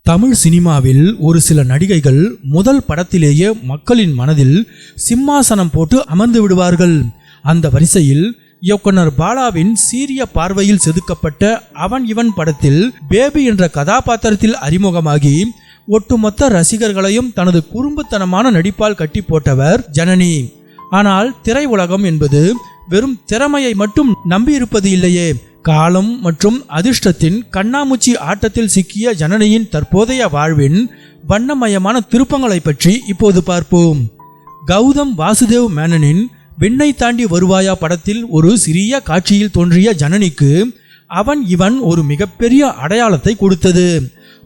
தமிழ் சினிமாவில் ஒரு சில நடிகைகள் முதல் படத்திலேயே மக்களின் மனதில் சிம்மாசனம் போட்டு அமர்ந்து விடுவார்கள். அந்த வரிசையில் இயக்குனர் பாலாவின் சீரிய பார்வையில் செதுக்கப்பட்ட அவன் இவன் படத்தில் பேபி என்ற கதாபாத்திரத்தில் அறிமுகமாகி ஒட்டுமொத்த ரசிகர்களையும் தனது குறும்புத்தனமான நடிப்பால் கட்டி போட்டவர் ஜனனி. ஆனால் திரை உலகம் என்பது வெறும் திறமையை மட்டும் நம்பியிருப்பது இல்லையே. காலம் மற்றும் அதிர்ஷ்டத்தின் கண்ணாமூச்சி ஆட்டத்தில் சிக்கிய ஜனனியின் தற்போதைய வாழ்வின் வண்ணமயமான திருப்பங்களை பற்றி இப்போது பார்ப்போம். கௌதம் வாசுதேவ் மேனனின் விண்ணை தாண்டி வருவாயா படத்தில் ஒரு சிறிய காட்சியில் தோன்றிய ஜனனிக்கு அவன் இவன் ஒரு மிகப்பெரிய அடையாளத்தை கொடுத்தது.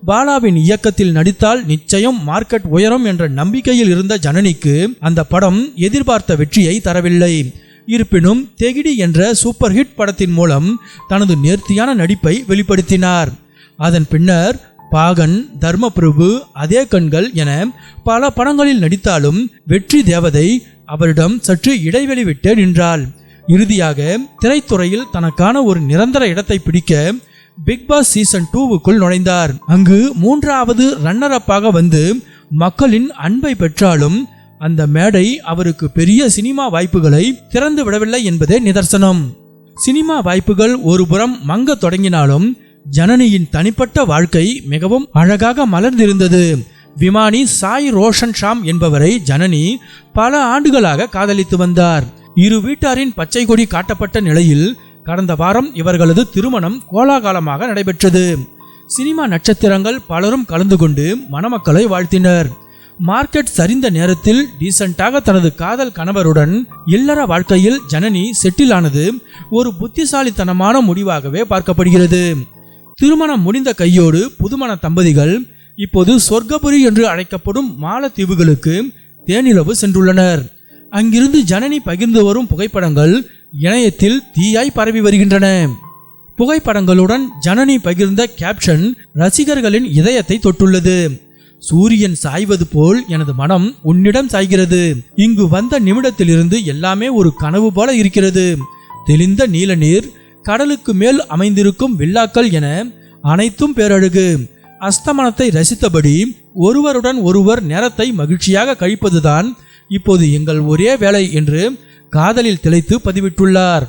பாலாவின் இயக்கத்தில் நடித்தால் நிச்சயம் மார்க்கெட் உயரும் என்ற நம்பிக்கையில் இருந்த ஜனனிக்கு அந்த படம் எதிர்பார்த்த வெற்றியை தரவில்லை. இருப்பினும் தெகிடி என்ற சூப்பர் ஹிட் படத்தின் மூலம் தனது நேர்த்தியான நடிப்பை வெளிப்படுத்தினார். அதன் பின்னர் பாகன், தர்மபிரபு, அதே கண்கள் என பல படங்களில் நடித்தாலும் வெற்றி தேவதை அவரிடம் சற்று இடைவெளி விட்டு நின்றாள். இறுதியாக திரைத்துறையில் தனக்கான ஒரு நிரந்தர இடத்தை பிடிக்க பிக் பாஸ் சீசன் 2க்குள் நுழைந்தார். அங்கு 3வது ரன்னர் அப்பாக வந்து மக்களின் அன்பை பெற்றாலும் அந்த மேடை அவருக்கு பெரிய சினிமா வாய்ப்புகளை திறந்து விடவில்லை என்பதே நிதர்சனம். சினிமா வாய்ப்புகள் ஒருபுறம் மங்க தொடங்கினாலும் ஜனனியின் தனிப்பட்ட வாழ்க்கை மிகவும் அழகாக மலர்ந்திருந்தது. விமானி சாய் ரோஷன் ஷாம் என்பவரை ஜனனி பல ஆண்டுகளாக காதலித்து வந்தார். இரு வீட்டாரின் பச்சை கொடி காட்டப்பட்ட நிலையில் கடந்த வாரம் இவர்களது திருமணம் கோலாகலமாக நடைபெற்றது. சினிமா நட்சத்திரங்கள் பலரும் கலந்து கொண்டு மணமக்களை வாழ்த்தினர். மார்க்கெட் சரிந்த நேரத்தில் டீசென்ட்டாக தனது காதல் கணவருடன் இல்லற வாழ்க்கையில் ஜனனி செட்டில் ஆனது ஒரு புத்திசாலித்தனமான முடிவாகவே பார்க்கப்படுகிறது. திருமணம் முடிந்த கையோடு புதுமண தம்பதிகள் இப்போது சொர்க்கபுரி என்று அழைக்கப்படும் மாலத்தீவுகளுக்கு தேனிலவு சென்றுள்ளனர். அங்கிருந்து ஜனனி பகிர்ந்து வரும் புகைப்படங்கள் இணையத்தில் தீயாய் பரவி வருகின்றன. புகைப்படங்களுடன் ஜனனி பகிர்ந்த கேப்ஷன் ரசிகர்களின் இதயத்தை தொட்டுள்ளது. சூரியன் சாய்வது போல் எனது மனம் உன்னிடம் சாய்கிறது. இங்கு வந்த நிமிடத்திலிருந்து எல்லாமே ஒரு கனவு போல இருக்கிறது. தெளிந்த நீல நீர், கடலுக்கு மேல் அமைந்திருக்கும் வில்லாக்கள் என அனைத்தும் பேரழகு. அஸ்தமனத்தை ரசித்தபடி ஒருவருடன் ஒருவர் நேரத்தை மகிழ்ச்சியாக கழிப்பதுதான் இப்போது எங்கள் ஒரே வேலை என்று காதலில் திளைத்து பதிவிட்டுள்ளார்.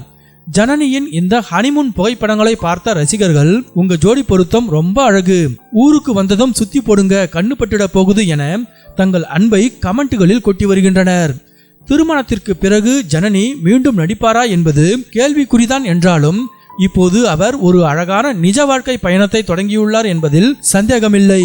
ஜனனியின் இந்த ஹனிமூன் புகைப்படங்களை பார்த்த ரசிகர்கள் உங்க ஜோடி பொருத்தம் ரொம்ப அழகு, ஊருக்கு வந்ததும் சுத்தி போடுங்க, கண்ணு பட்டுட போகுது என தங்கள் அன்பை கமெண்ட்டுகளில் கொட்டி வருகின்றனர். திருமணத்திற்கு பிறகு ஜனனி மீண்டும் நடிப்பாரா என்பது கேள்விக்குறிதான் என்றாலும் இப்போது அவர் ஒரு அழகான நிஜ வாழ்க்கை பயணத்தை தொடங்கியுள்ளார் என்பதில் சந்தேகமில்லை.